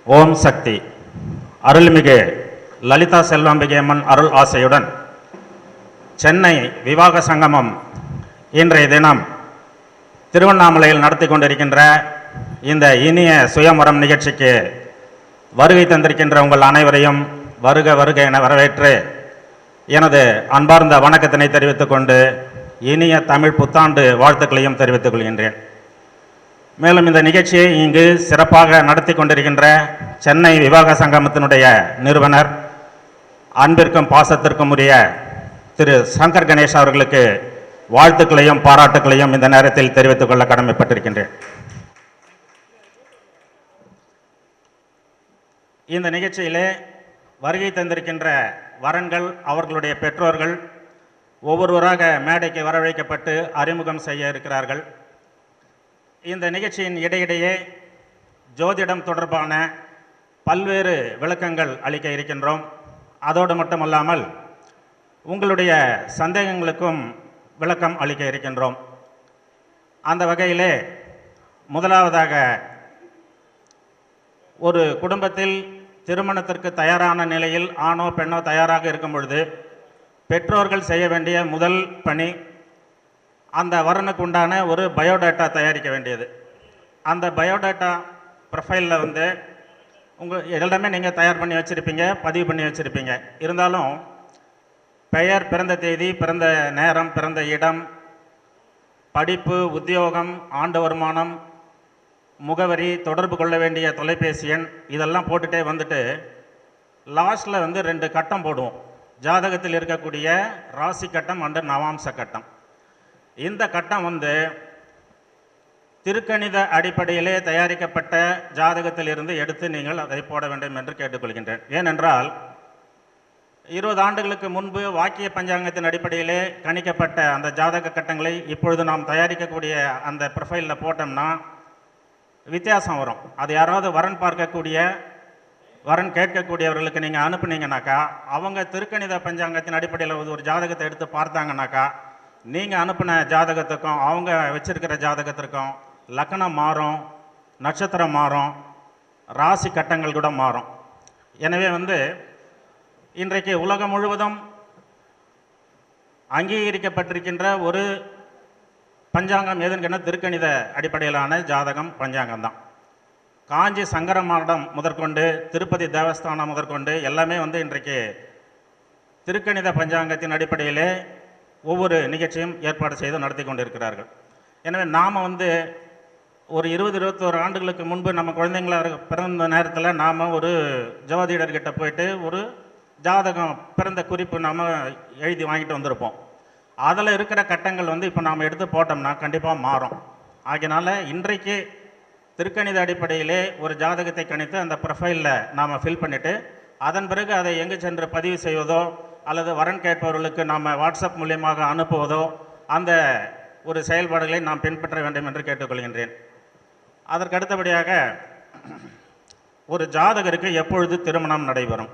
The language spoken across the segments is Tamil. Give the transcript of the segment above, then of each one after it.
ஓம் சக்தி. அருள்மிகு லலிதா செல்வாம்பிகை அம்மன் அருள் ஆசையுடன் சென்னை விவாக சங்கமம் இன்றைய தினம் திருவண்ணாமலையில் நடத்தி கொண்டிருக்கின்ற இந்த இனிய சுயமரம் நிகழ்ச்சிக்கு வருகை தந்திருக்கின்ற உங்கள் அனைவரையும் வருக வருக என வரவேற்று எனது அன்பார்ந்த வணக்கத்தினை தெரிவித்துக் கொண்டு இனிய தமிழ் புத்தாண்டு வாழ்த்துக்களையும் தெரிவித்துக் கொள்கின்றேன். மேலும் இந்த நிகழ்ச்சியை இங்கு சிறப்பாக நடத்தி கொண்டிருக்கின்ற சென்னை விவாக சங்கமத்தினுடைய நிறுவனர் அன்பிற்கும் பாசத்திற்கும் உரிய திரு சங்கர் கணேஷ் அவர்களுக்கு வாழ்த்துக்களையும் பாராட்டுக்களையும் இந்த நேரத்தில் தெரிவித்துக் கொள்ள கடமைப்பட்டிருக்கின்றேன். இந்த நிகழ்ச்சியிலே வருகை தந்திருக்கின்ற வரன்கள், அவர்களுடைய பெற்றோர்கள் ஒவ்வொருவராக மேடைக்கு வரவழைக்கப்பட்டு அறிமுகம் செய்ய இருக்கிறார்கள். இந்த நிகழ்ச்சியின் இடையிடையே ஜோதிடம் தொடர்பான பல்வேறு விளக்கங்கள் அளிக்க இருக்கின்றோம். அதோடு மட்டுமல்லாமல் உங்களுடைய சந்தேகங்களுக்கும் விளக்கம் அளிக்க இருக்கின்றோம். அந்த வகையிலே முதலாவதாக, ஒரு குடும்பத்தில் திருமணத்திற்கு தயாரான நிலையில் ஆணோ பெண்ணோ தயாராக இருக்கும் பொழுது பெற்றோர்கள் செய்ய வேண்டிய முதல் பணி அந்த வரனுக்கு உண்டான ஒரு பயோடேட்டா தயாரிக்க வேண்டியது. அந்த பயோடேட்டா ப்ரொஃபைலில் உங்கள் எல்லாமே நீங்கள் தயார் பண்ணி வச்சுருப்பீங்க, பதிவு பண்ணி வச்சுருப்பீங்க. இருந்தாலும் பெயர், பிறந்த தேதி, பிறந்த நேரம், பிறந்த இடம், படிப்பு, உத்தியோகம், ஆண்டு வருமானம், முகவரி, தொடர்பு கொள்ள வேண்டிய தொலைபேசி எண், இதெல்லாம் போட்டுகிட்டே வந்துட்டு லாஸ்ட்டில் 2 கட்டம் போடுவோம். ஜாதகத்தில் இருக்கக்கூடிய ராசி கட்டம் அண்டு நவாம்ச கட்டம். இந்த கட்டம் திருக்கணித அடிப்படையிலே தயாரிக்கப்பட்ட ஜாதகத்திலிருந்து எடுத்து நீங்கள் அதை போட வேண்டும் என்று கேட்டுக்கொள்கின்றேன். ஏனென்றால் 20 ஆண்டுகளுக்கு முன்பு வாக்கிய பஞ்சாங்கத்தின் அடிப்படையிலே கணிக்கப்பட்ட அந்த ஜாதக கட்டங்களை இப்பொழுது நாம் தயாரிக்கக்கூடிய அந்த ப்ரொஃபைலில் போட்டோம்னா வித்தியாசம் வரும். அது யாராவது வரன் பார்க்கக்கூடிய, வரன் கேட்கக்கூடியவர்களுக்கு நீங்கள் அனுப்புனீங்கனாக்கா, அவங்க திருக்கணித பஞ்சாங்கத்தின் அடிப்படையில் ஒரு ஜாதகத்தை எடுத்து பார்த்தாங்கனாக்கா, நீங்கள் அனுப்பின ஜாதகத்துக்கும் அவங்க வச்சிருக்கிற ஜாதகத்திற்கும் லக்னம் மாறும், நட்சத்திரம் மாறும், ராசி கட்டங்கள் கூட மாறும். எனவே இன்றைக்கு உலகம் முழுவதும் அங்கீகரிக்கப்பட்டிருக்கின்ற ஒரு பஞ்சாங்கம் எதுன்னு திருக்கணித அடிப்படையிலான ஜாதகம் பஞ்சாங்கம் தான். காஞ்சி சங்கர மடம் முதற்கொண்டு திருப்பதி தேவஸ்தானம் முதற்கொண்டு எல்லாமே இன்றைக்கு திருக்கணித பஞ்சாங்கத்தின் அடிப்படையிலே ஒவ்வொரு நிகழ்ச்சியும் ஏற்பாடு செய்து நடத்தி கொண்டிருக்கிறார்கள். எனவே நாம் ஒரு 20-21 ஆண்டுகளுக்கு முன்பு நம்ம குழந்தைங்களாக பிறந்த நேரத்தில் நாம் ஒரு ஜோதிடர்கிட்ட போயிட்டு ஒரு ஜாதகம் பிறந்த குறிப்பு நாம் எழுதி வாங்கிட்டு வந்திருப்போம். அதில் இருக்கிற கட்டங்கள் இப்போ நாம் எடுத்து போட்டோம்னா கண்டிப்பாக மாறும். ஆகையினால இன்றைக்கு திருக்கணித அடிப்படையிலே ஒரு ஜாதகத்தை கணித்து அந்த ப்ரொஃபைலில் நாம் ஃபில் பண்ணிவிட்டு அதன் பிறகு அதை எங்கு சென்று பதிவு செய்வதோ அல்லது வரன் கேட்பவர்களுக்கு நாம் வாட்ஸ்அப் மூலியமாக அனுப்புவதோ அந்த ஒரு செயல்பாடுகளை நாம் பின்பற்ற வேண்டும் என்று கேட்டுக்கொள்கின்றேன். அதற்கு அடுத்தபடியாக, ஒரு ஜாதகருக்கு எப்பொழுது திருமணம் நடைபெறும்?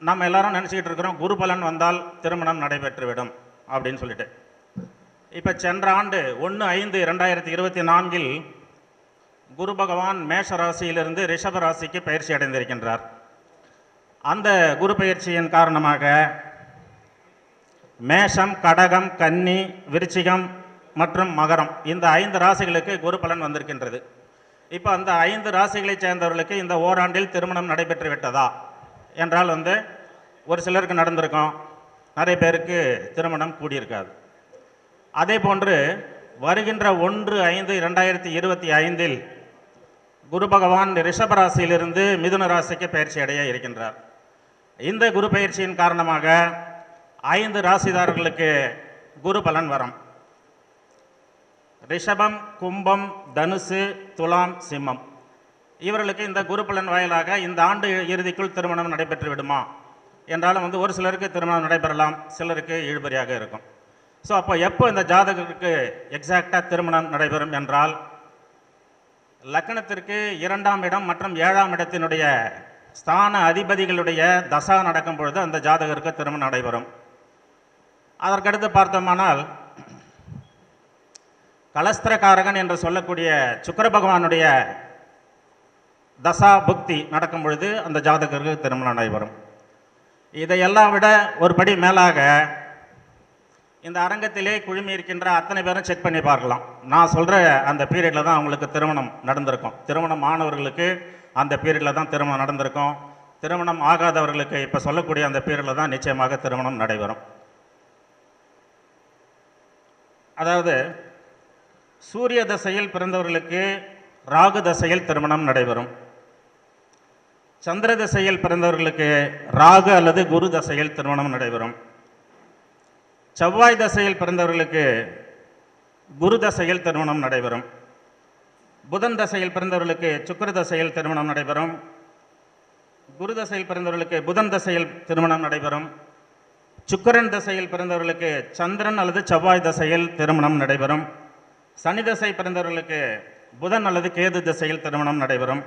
நம்ம எல்லாரும் நினச்சிக்கிட்டு இருக்கிறோம் குரு பலன் வந்தால் திருமணம் நடைபெற்றுவிடும் அப்படின்னு சொல்லிட்டு. இப்போ சென்ற ஆண்டு 1/5/2024 குரு பகவான் மேஷ ராசியிலிருந்து ரிஷப ராசிக்கு பயிற்சி அடைந்திருக்கின்றார். அந்த குரு பயிற்சியின் காரணமாக மேஷம், கடகம், கன்னி, விருச்சிகம் மற்றும் மகரம் இந்த 5 ராசிகளுக்கு குரு பலன் வந்திருக்கின்றது. இப்போ அந்த 5 ராசிகளைச் சேர்ந்தவர்களுக்கு இந்த ஓராண்டில் திருமணம் நடைபெற்று விட்டதா என்றால் ஒரு சிலருக்கு நடந்திருக்கும், நிறைய பேருக்கு திருமணம் கூடியிருக்காது. அதே போன்று வருகின்ற 1/5/2025 குரு பகவான் ரிஷபராசியிலிருந்து மிதுன ராசிக்கு பயிற்சி அடைய இருக்கின்றார். இந்த குரு பயிற்சியின் காரணமாக 5 ராசிதாரர்களுக்கு குரு பலன் வரும். ரிஷபம், கும்பம், தனுசு, துலாம், சிம்மம் இவர்களுக்கு இந்த குரு பலன் வாயிலாக இந்த ஆண்டு இறுதிக்குள் திருமணம் நடைபெற்று விடுமா என்றாலும் ஒரு சிலருக்கு திருமணம் நடைபெறலாம், சிலருக்கு இழுபறியாக இருக்கும். ஸோ அப்போ எப்போ இந்த ஜாதகருக்கு எக்ஸாக்டாக திருமணம் நடைபெறும் என்றால், லக்னத்திற்கு 2ஆம் இடம் மற்றும் 7ஆம் இடத்தினுடைய ஸ்தான அதிபதிகளுடைய தசா நடக்கும் பொழுது அந்த ஜாதகருக்கு திருமணம் நடைபெறும். அதற்கடுத்து பார்த்தோமானால் கலஸ்திரகாரகன் என்று சொல்லக்கூடிய சுக்கிர பகவானுடைய தசா புக்தி நடக்கும் பொழுது அந்த ஜாதகருக்கு திருமணம் நடைபெறும். இதையெல்லாம் விட ஒரு படி மேலாக இந்த அரங்கத்திலே குழுமி இருக்கின்ற அத்தனை பேரும் செக் பண்ணி பார்க்கலாம். நான் சொல்கிற அந்த பீரியடில் தான் அவங்களுக்கு திருமணம் நடந்திருக்கும். திருமணம் ஆனவர்களுக்கு அந்த பீரியடில் தான் திருமணம் நடந்திருக்கும். திருமணம் ஆகாதவர்களுக்கு இப்போ சொல்லக்கூடிய அந்த பீரியடில் தான் நிச்சயமாக திருமணம் நடைபெறும். அதாவது சூரிய தசையில் பிறந்தவர்களுக்கு ராகு தசையில் திருமணம் நடைபெறும். சந்திர தசையில் பிறந்தவர்களுக்கு ராகு அல்லது குரு தசையில் திருமணம் நடைபெறும். செவ்வாய் தசையில் பிறந்தவர்களுக்கு குரு தசையில் திருமணம் நடைபெறும். புதன் தசையில் பிறந்தவர்களுக்கு சுக்கிர தசையில் திருமணம் நடைபெறும். குரு தசையில் பிறந்தவர்களுக்கு புதன் தசையில் திருமணம் நடைபெறும். சுக்கிரன் தசையில் பிறந்தவர்களுக்கு சந்திரன் அல்லது செவ்வாய் தசையில் திருமணம் நடைபெறும். சனி தசை பிறந்தவர்களுக்கு புதன் அல்லது கேது திசையில் திருமணம் நடைபெறும்.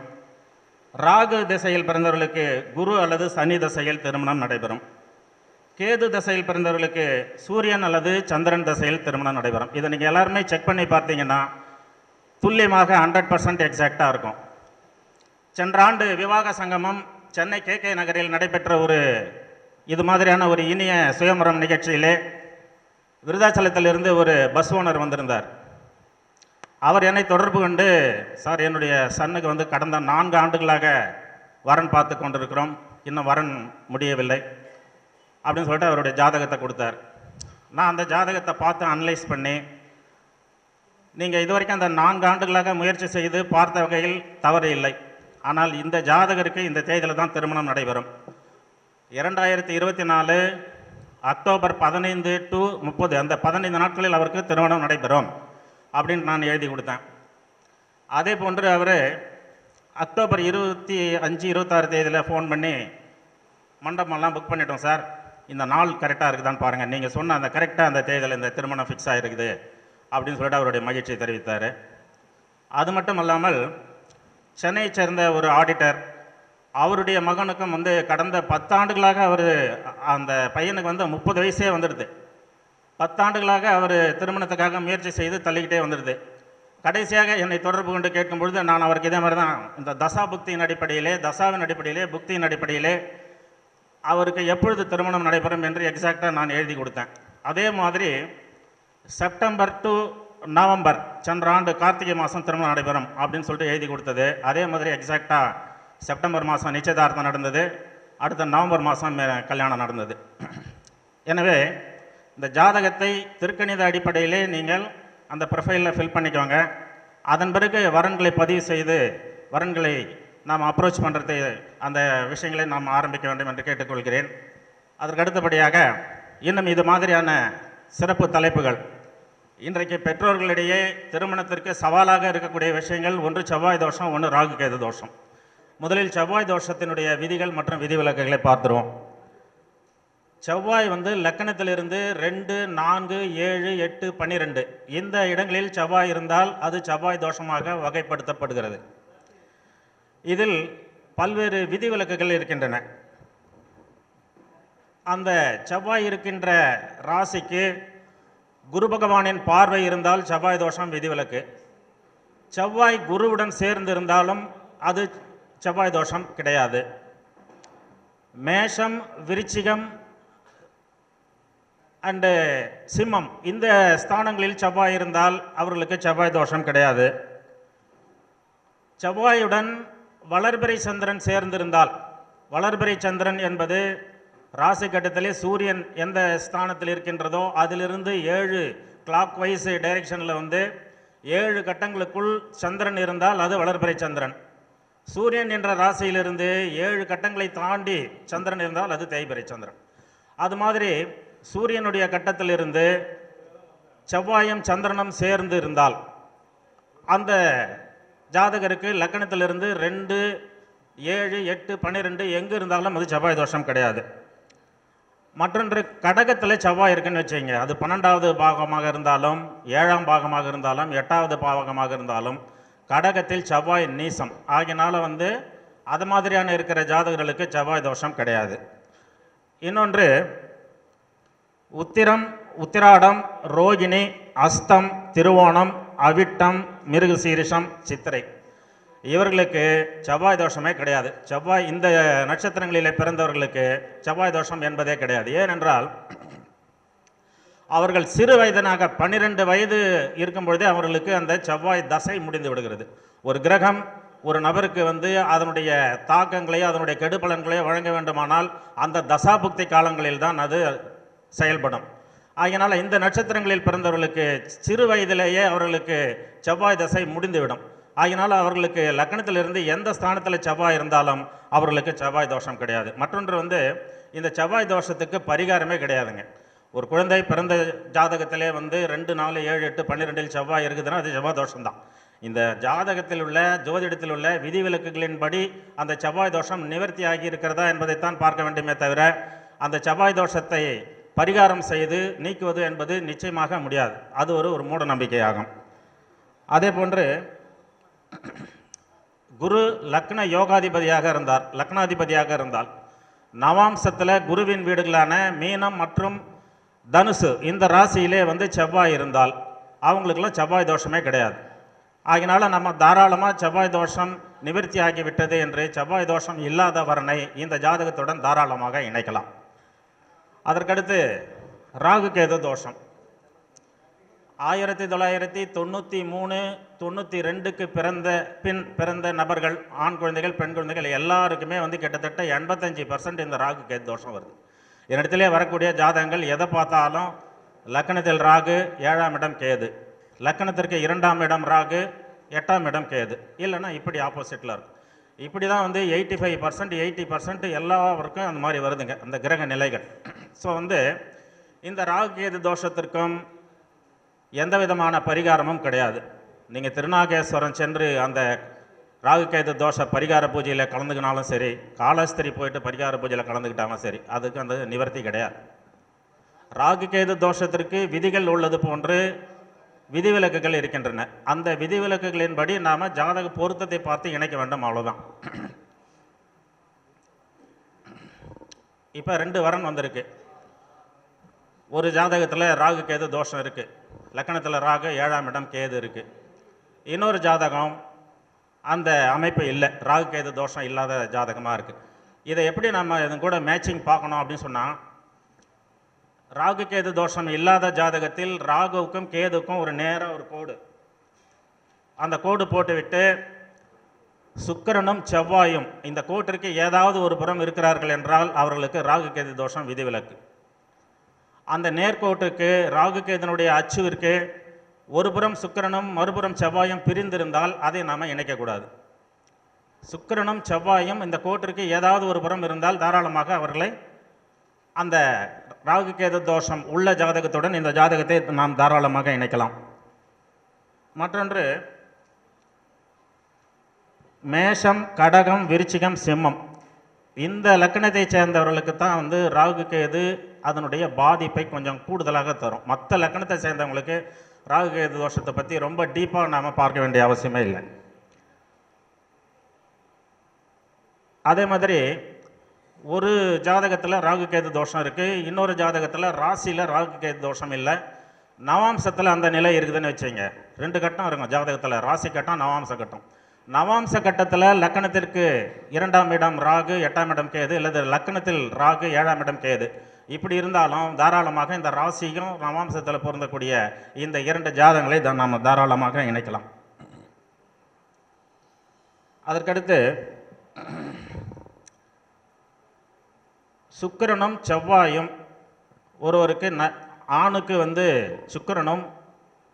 ராகு திசையில் பிறந்தவர்களுக்கு குரு அல்லது சனி திசையில் திருமணம் நடைபெறும். கேது திசையில் பிறந்தவர்களுக்கு சூரியன் அல்லது சந்திரன் திசையில் திருமணம் நடைபெறும். இதை நீங்கள் எல்லாருமே செக் பண்ணி பார்த்தீங்கன்னா துல்லியமாக 100% எக்ஸாக்டாக இருக்கும். சென்ற ஆண்டு விவாக சங்கமம் சென்னை KK நகரில் நடைபெற்ற ஒரு இது மாதிரியான ஒரு இனிய சுயமரம் நிகழ்ச்சியிலே விருதாச்சலத்திலிருந்து ஒரு பஸ் ஓனர் வந்திருந்தார். அவர் என்னை தொடர்பு கொண்டு, சார் என்னுடைய சன்னுக்கு வந்து கடந்த 4 ஆண்டுகளாக வரன் பார்த்து கொண்டிருக்கிறோம், இன்னும் வரன் முடியவில்லை அப்படின்னு சொல்லிட்டு அவருடைய ஜாதகத்தை கொடுத்தார். நான் அந்த ஜாதகத்தை பார்த்து அனலைஸ் பண்ணி, நீங்கள் இதுவரைக்கும் அந்த 4 ஆண்டுகளாக முயற்சி செய்து பார்த்த வகையில் தவறு இல்லை, ஆனால் இந்த ஜாதகருக்கு இந்த தேதியில் தான் திருமணம் நடைபெறும். 2024 அக்டோபர் 15 to 30 அந்த 15 நாட்களில் அவருக்கு திருமணம் நடைபெறும் அப்படின்னு நான் எழுதி கொடுத்தேன். அதே போன்று அவர் அக்டோபர் 25, 26 தேதியில் ஃபோன் பண்ணி, மண்டபமெல்லாம் புக் பண்ணிட்டோம் சார், இந்த நாள் கரெக்டாக இருக்குதான்னு பாருங்கள், நீங்கள் சொன்ன அந்த கரெக்டாக அந்த தேதியில் இந்த திருமணம் ஃபிக்ஸ் ஆகிருக்குது அப்படின்னு சொல்லிட்டு அவருடைய மகிழ்ச்சியை தெரிவித்தார். அது மட்டும் இல்லாமல் சென்னையை சேர்ந்த ஒரு ஆடிட்டர், அவருடைய மகனுக்கும் வந்து கடந்த 10 ஆண்டுகளாக அவர், அந்த பையனுக்கு வந்து 30 வயசே வந்துடுது. 10 ஆண்டுகளாக அவர் திருமணத்துக்காக முயற்சி செய்து தள்ளிக்கிட்டே வந்துடுது. கடைசியாக என்னை தொடர்பு கொண்டு கேட்கும் பொழுது நான் அவருக்கு இதே மாதிரி தான் இந்த தசா புக்தியின் அடிப்படையிலே, தசாவின் அடிப்படையிலே, புக்தியின் அடிப்படையிலே அவருக்கு எப்பொழுது திருமணம் நடைபெறும் என்று எக்ஸாக்டாக நான் எழுதி கொடுத்தேன். அதே மாதிரி செப்டம்பர் டு நவம்பர் சென்ற ஆண்டு கார்த்திகை மாதம் திருமணம் நடைபெறும் அப்படின்னு சொல்லிட்டு எழுதி கொடுத்தது. அதே மாதிரி எக்ஸாக்டாக செப்டம்பர் மாதம் நிச்சயதார்த்தம் நடந்தது, அடுத்த நவம்பர் மாதம் கல்யாணம் நடந்தது. எனவே இந்த ஜாதகத்தை திருக்கணித அடிப்படையிலே நீங்கள் அந்த ப்ரொஃபைலில் ஃபில் பண்ணிக்கோங்க. அதன் பிறகு வரன்களை பதிவு செய்து வரன்களை நாம் அப்ரோச் பண்ணுறது, அந்த விஷயங்களை நாம் ஆரம்பிக்க வேண்டும் என்று கேட்டுக்கொள்கிறேன். அதற்கு அடுத்தபடியாக இன்னும் இது மாதிரியான சிறப்பு தலைப்புகள், இன்றைக்கு பெற்றோர்களிடையே திருமணத்திற்கு சவாலாக இருக்கக்கூடிய விஷயங்கள், ஒன்று செவ்வாய் தோஷம், ஒன்று ராகு கேது தோஷம். முதலில் செவ்வாய் தோஷத்தினுடைய விதிகள் மற்றும் விதிவிலக்குகளை பார்த்துருவோம். செவ்வாய் வந்து லக்கணத்திலிருந்து 2, 4, 7, 8, 12 இந்த இடங்களில் செவ்வாய் இருந்தால் அது செவ்வாய் தோஷமாக வகைப்படுத்தப்படுகிறது. இதில் பல்வேறு விதிவிலக்குகள் இருக்கின்றன. அந்த செவ்வாய் இருக்கின்ற ராசிக்கு குரு பகவானின் பார்வை இருந்தால் செவ்வாய் தோஷம் விதிவிலக்கு. செவ்வாய் குருவுடன் சேர்ந்து இருந்தாலும் அது செவ்வாய் தோஷம் கிடையாது. மேஷம், விருச்சிகம் அண்டு சிம்மம் இந்த ஸ்தானங்களில் செவ்வாய் இருந்தால் அவர்களுக்கு செவ்வாய் தோஷம் கிடையாது. செவ்வாயுடன் வளர்பிறை சந்திரன் சேர்ந்திருந்தால், வளர்பிறை சந்திரன் என்பது ராசி கட்டத்திலே சூரியன் எந்த ஸ்தானத்தில் இருக்கின்றதோ அதிலிருந்து 7 கிளாக் வைஸ் டைரெக்ஷனில் வந்து 7 கட்டங்களுக்குள் சந்திரன் இருந்தால் அது வளர்பிறை சந்திரன். சூரியன் என்ற ராசியிலிருந்து 7 கட்டங்களை தாண்டி சந்திரன் இருந்தால் அது தேய்பிறை சந்திரன். அது மாதிரி சூரியனுடைய கட்டத்திலிருந்து செவ்வாயும் சந்திரனும் சேர்ந்து இருந்தால் அந்த ஜாதகருக்கு லக்கணத்திலிருந்து 2, 7, 8, 12 எங்கு இருந்தாலும் அது செவ்வாய் தோஷம் கிடையாது. மற்றொன்று கடகத்தில் செவ்வாய் இருக்குன்னு வச்சுங்க, அது 12வது பாகமாக இருந்தாலும் 7ஆம் பாகமாக இருந்தாலும் 8வது பாகமாக இருந்தாலும் கடகத்தில் செவ்வாய் நீசம் ஆகினால வந்து அது மாதிரியான இருக்கிற ஜாதகர்களுக்கு செவ்வாய் தோஷம் கிடையாது. இன்னொன்று உத்திரம், உத்திராடம், ரோகிணி, அஸ்தம், திருவோணம், அவிட்டம், மிருகசீரிஷம், சித்திரை இவர்களுக்கு செவ்வாய் தோஷமே கிடையாது. செவ்வாய் இந்த நட்சத்திரங்களிலே பிறந்தவர்களுக்கு செவ்வாய் தோஷம் என்பதே கிடையாது. ஏனென்றால் அவர்கள் சிறு வயதனாக 12 வயது இருக்கும் பொழுதே அவர்களுக்கு அந்த செவ்வாய் தசை முடிந்து விடுகிறது. ஒரு கிரகம் ஒரு நபருக்கு அதனுடைய தாக்கங்களையோ அதனுடைய கெடுபலன்களையோ வழங்க வேண்டுமானால் அந்த தசாபுக்தி காலங்களில் தான் அது செயல்படும். ஆகையினால் இந்த நட்சத்திரங்களில் பிறந்தவர்களுக்கு சிறு வயதிலேயே அவர்களுக்கு செவ்வாய் தசை முடிந்துவிடும். ஆகையினால் அவர்களுக்கு லக்னத்திலிருந்து எந்த ஸ்தானத்தில் செவ்வாய் இருந்தாலும் அவர்களுக்கு செவ்வாய் தோஷம் கிடையாது. மற்றொன்று இந்த செவ்வாய் தோஷத்துக்கு பரிகாரமே கிடையாதுங்க. ஒரு குழந்தை பிறந்த ஜாதகத்திலே 2, 4, 7, 8, 12 செவ்வாய் இருக்குதுன்னா அது செவ்வாய் தோஷம்தான். இந்த ஜாதகத்தில் உள்ள ஜோதிடத்தில் உள்ள விதிவிலக்குகளின்படி அந்த செவ்வாய் தோஷம் நிவர்த்தி ஆகி இருக்கிறதா என்பதைத்தான் பார்க்க வேண்டுமே தவிர அந்த செவ்வாய் தோஷத்தை பரிகாரம் செய்து நீக்குவது என்பது நிச்சயமாக முடியாது. அது ஒரு மூட நம்பிக்கையாகும். அதே போன்று குரு லக்ன யோகாதிபதியாக இருந்தார், லக்னாதிபதியாக இருந்தால் நவாம்சத்தில் குருவின் வீடுகளான மீனம் மற்றும் தனுசு இந்த ராசியிலே செவ்வாய் இருந்தால் அவங்களுக்கெல்லாம் செவ்வாய் தோஷமே கிடையாது. ஆகினால நம்ம தாராளமாக செவ்வாய் தோஷம் நிவர்த்தி ஆகிவிட்டது என்று செவ்வாய் தோஷம் இல்லாதவரனை இந்த ஜாதகத்துடன் தாராளமாக இணைக்கலாம். அதற்கடுத்து ராகு கேது தோஷம் 1993, 92க்கு பிறந்த நபர்கள், ஆண் குழந்தைகள், பெண் குழந்தைகள் எல்லாருக்குமே கிட்டத்தட்ட 85% இந்த ராகு கேது தோஷம் வருது. என்னிடத்திலே வரக்கூடிய ஜாதகங்கள் எதை பார்த்தாலும் லக்னத்தில் ராகு, 7ஆம் இடம் கேது, லக்னத்திற்கு 2ஆம் இடம் ராகு, 8ஆம் இடம் கேது, இல்லைன்னா இப்படி ஆப்போசிட்டில் இருக்கும். இப்படி தான் 85%, 80% எல்லாருக்கும் அந்த மாதிரி வருதுங்க அந்த கிரக நிலைகள். ஸோ இந்த ராகு கேது தோஷத்திற்கும் எந்த விதமான பரிகாரமும் கிடையாது. நீங்கள் திருநாகேஸ்வரம் சென்று அந்த ராகு கேது தோஷ பரிகார பூஜையில் கலந்துக்கினாலும் சரி, காலஸ்திரி போயிட்டு பரிகார பூஜையில் கலந்துக்கிட்டாலும் சரி, அதுக்கு அந்த நிவர்த்தி கிடையாது. ராகு கேது தோஷத்திற்கு விதிகள் உள்ளது போன்று விதிவிலக்குகள் இருக்கின்றன. அந்த விதிவிலக்குகளின்படி நாம் ஜாதக பொருத்தத்தை பார்த்து இணைக்க வேண்டும், அவ்வளோதான். இப்போ 2 வரன் வந்திருக்கு. ஒரு ஜாதகத்தில் ராகு கேது தோஷம் இருக்குது, லக்னத்தில் ராகு, 7ஆம் இடம் கேது இருக்குது. இன்னொரு ஜாதகம் அந்த அமைப்பு இல்லை, ராகு கேது தோஷம் இல்லாத ஜாதகமாக இருக்குது. இதை எப்படி நம்ம இது கூட மேட்சிங் பார்க்கணும் அப்படின்னு சொன்னால், ராகு கேது தோஷம் இல்லாத ஜாதகத்தில் ராகுவுக்கும் கேதுக்கும் ஒரு நேராக ஒரு கோடு, அந்த கோடு போட்டுவிட்டு சுக்கிரனும் செவ்வாயும் இந்த கோட்டிற்கு ஏதாவது ஒரு புறம் இருக்கிறார்கள் என்றால் அவர்களுக்கு ராகு கேது தோஷம் விதிவிலக்கு. அந்த நேர்கோட்டுக்கு ராகு கேதனுடைய அச்சுவிற்கு ஒரு புறம் சுக்கிரனும் மறுபுறம் செவ்வாயும் பிரிந்திருந்தால் அதை நாம் இணைக்கக்கூடாது. சுக்கிரனும் செவ்வாயும் இந்த கோட்டிற்கு ஏதாவது ஒரு புறம் இருந்தால் தாராளமாக அவர்களை அந்த ராகு கேது தோஷம் உள்ள ஜாதகத்துடன் இந்த ஜாதகத்தை நாம் தாராளமாக இணைக்கலாம். மற்றொன்று மேஷம், கடகம், விருச்சிகம், சிம்மம் இந்த லக்னத்தை சேர்ந்தவர்களுக்கு தான் ராகு கேது அதனுடைய பாதிப்பை கொஞ்சம் கூடுதலாக தரும். மற்ற லக்னத்தை சேர்ந்தவங்களுக்கு ராகு கேது தோஷத்தை பற்றி ரொம்ப டீப்பாக நாம் பார்க்க வேண்டிய அவசியமே இல்லை. அதே மாதிரி ஒரு ஜாதகத்தில் ராகு கேது தோஷம் இருக்குது, இன்னொரு ஜாதகத்தில் ராசியில் ராகு கேது தோஷம் இல்லை, நவாம்சத்தில் அந்த நிலை இருக்குதுன்னு வச்சுங்க. 2 கட்டம் இருக்கும் ஜாதகத்தில், ராசி கட்டம், நவாம்ச கட்டம். நவாம்ச கட்டத்தில் லக்னத்திற்கு 2ஆம் இடம் ராகு, 8ஆம் இடம் கேது, அல்லது லக்னத்தில் ராகு, 7ஆம் இடம் கேது, இப்படி இருந்தாலும் தாராளமாக இந்த ராசியும் நவாம்சத்தில் பொருந்தக்கூடிய இந்த 2 ஜாதகங்களை நாம் தாராளமாக இணைக்கலாம். அதற்கடுத்து சுக்கிரனும் செவ்வாயும் ஒருவருக்கு ஆணுக்கு சுக்கிரனும்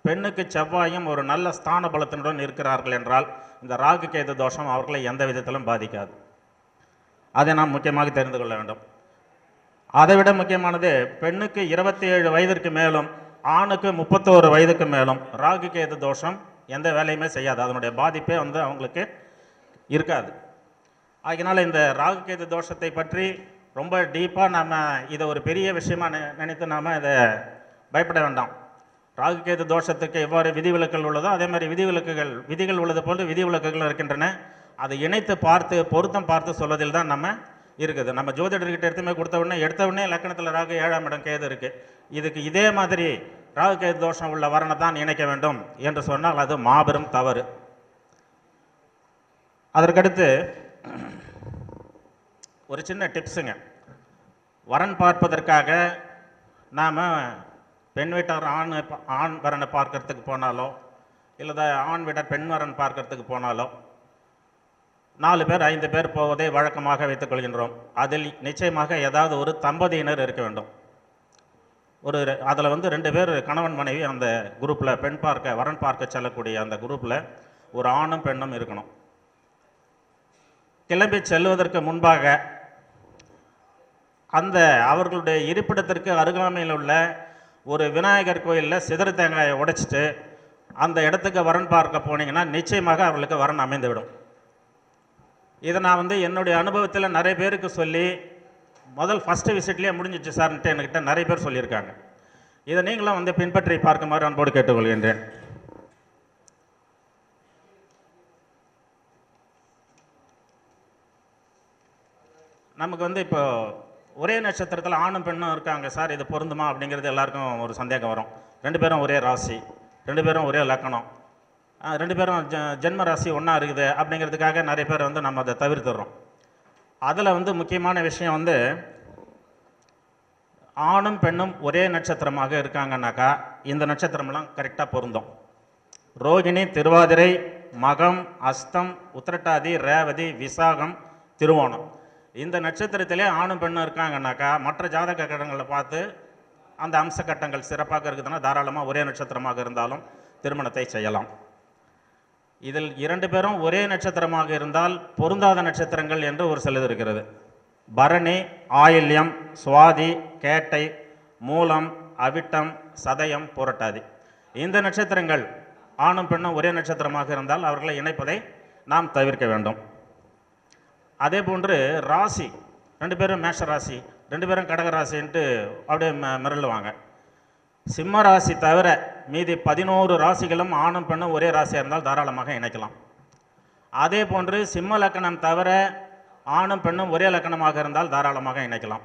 பெண்ணுக்கு செவ்வாயும் ஒரு நல்ல ஸ்தான பலத்தினுடன் இருக்கிறார்கள் என்றால் இந்த ராகு கேது தோஷம் அவர்களை எந்த விதத்திலும் பாதிக்காது. அதை நாம் முக்கியமாக தெரிந்து கொள்ள வேண்டும். அதைவிட முக்கியமானது, பெண்ணுக்கு 27 வயதிற்கு மேலும் ஆணுக்கு 31 வயதுக்கு மேலும் ராகு கேது தோஷம் எந்த வேலையுமே செய்யாது, அதனுடைய பாதிப்பே அவங்களுக்கு இருக்காது. ஆகினால இந்த ராகு கேது தோஷத்தை பற்றி ரொம்ப டீப்பாக நாம் இதை ஒரு பெரிய விஷயமாக நினைத்து நாம் இதை பயப்பட வேண்டாம். ராகு கேது தோஷத்துக்கு எவ்வாறு விதிவிலக்குகள் உள்ளதோ அதே மாதிரி விதிகள் உள்ளது போன்று விதிவிலக்குகள் இருக்கின்றன. அதை இணைத்து பார்த்து பொருத்தம் பார்த்து சொல்வதில் தான் நம்ம இருக்குது. நம்ம ஜோதிடர்கிட்ட எடுத்த உடனே லக்னத்தில் ராகு, 7ஆம் இடம் கேது இருக்குது, இதுக்கு இதே மாதிரி ராகு கேது தோஷம் உள்ள வரனை தான் இணைக்க வேண்டும் என்று சொன்னால் அது மாபெரும் தவறு. அதற்கடுத்து ஒரு சின்ன டிப்ஸுங்க. வரன் பார்ப்பதற்காக நாம் பெண் வீட்டார் ஆண் வரனை பார்க்கறதுக்கு போனாலோ இல்லை ஆண் வீட்டார் பெண் வரன் பார்க்கறதுக்கு போனாலோ 4 பேர் 5 பேர் போவதை வழக்கமாக வைத்துக் கொள்கின்றோம். அதில் நிச்சயமாக ஏதாவது ஒரு தம்பதியினர் இருக்க வேண்டும். அதில் 2 பேர் கணவன் மனைவி அந்த குரூப்பில் வரன் பார்க்க செல்லக்கூடிய அந்த குரூப்பில் ஒரு ஆணும் பெண்ணும் இருக்கணும். கிளம்பி செல்வதற்கு முன்பாக அவர்களுடைய இருப்பிடத்திற்கு அருகாமையில் உள்ள ஒரு விநாயகர் கோயிலில் சிதறு தேங்காயை உடைச்சிட்டு அந்த இடத்துக்கு வரன் பார்க்க போனீங்கன்னா நிச்சயமாக அவர்களுக்கு வரன் அமைந்துவிடும். இதை நான் என்னுடைய அனுபவத்தில் நிறைய பேருக்கு சொல்லி ஃபஸ்ட்டு விசிட்லேயே முடிஞ்சிச்சு சார்ன்ட்டு என்கிட்ட நிறைய பேர் சொல்லியிருக்காங்க. இதை நீங்களும் பின்பற்றி பார்க்குமாறு அன்போடு கேட்டுக்கொள்கின்றேன். நமக்கு இப்போ ஒரே நட்சத்திரத்தில் ஆணும் பெண்ணும் இருக்காங்க சார், இது பொருந்துமா அப்படிங்கிறது எல்லாருக்கும் ஒரு சந்தேகம் வரும். 2 பேரும் ஒரே ராசி, 2 பேரும் ஒரே லக்கணம், 2 பேரும் ஜென்ம ராசி ஒன்றா இருக்குது அப்படிங்கிறதுக்காக நிறைய பேர் நம்ம அதை தவிர்த்துடுறோம். அதில் முக்கியமான விஷயம் ஆணும் பெண்ணும் ஒரே நட்சத்திரமாக இருக்காங்கன்னாக்கா இந்த நட்சத்திரமெல்லாம் கரெக்டாக பொருந்தும். ரோகிணி, திருவாதிரை, மகம், அஸ்தம், உத்திரட்டாதி, ரேவதி, விசாகம், திருவோணம் இந்த நட்சத்திரத்திலே ஆணும் பெண்ணும் இருக்காங்கன்னாக்கா மற்ற ஜாதக கட்டங்களை பார்த்து அந்த அம்ச கட்டங்கள் சிறப்பாக இருக்குதுன்னா தாராளமாக ஒரே நட்சத்திரமாக இருந்தாலும் திருமணத்தை செய்யலாம். இதில் 2 பேரும் ஒரே நட்சத்திரமாக இருந்தால் பொருந்தாத நட்சத்திரங்கள் என்று ஒரு சிலது இருக்கிறது. பரணி, ஆயில்யம், சுவாதி, கேட்டை, மூலம், அவிட்டம், சதயம், புரட்டாதி இந்த நட்சத்திரங்கள் ஆணும் பெண்ணும் ஒரே நட்சத்திரமாக இருந்தால் அவர்களை இணைப்பதை நாம் தவிர்க்க வேண்டும். அதே போன்று ராசி 2 பேரும் மேஷ ராசி, 2 பேரும் கடக ராசின்ட்டு அப்படியே மிரளுவாங்க. சிம்ம ராசி தவிர மீதி 11 ராசிகளும் ஆணும் பெண்ணும் ஒரே ராசியாக இருந்தால் தாராளமாக இணைக்கலாம். அதே போன்று சிம்ம லக்கணம் தவிர ஆணும் பெண்ணும் ஒரே லக்கணமாக இருந்தால் தாராளமாக இணைக்கலாம்.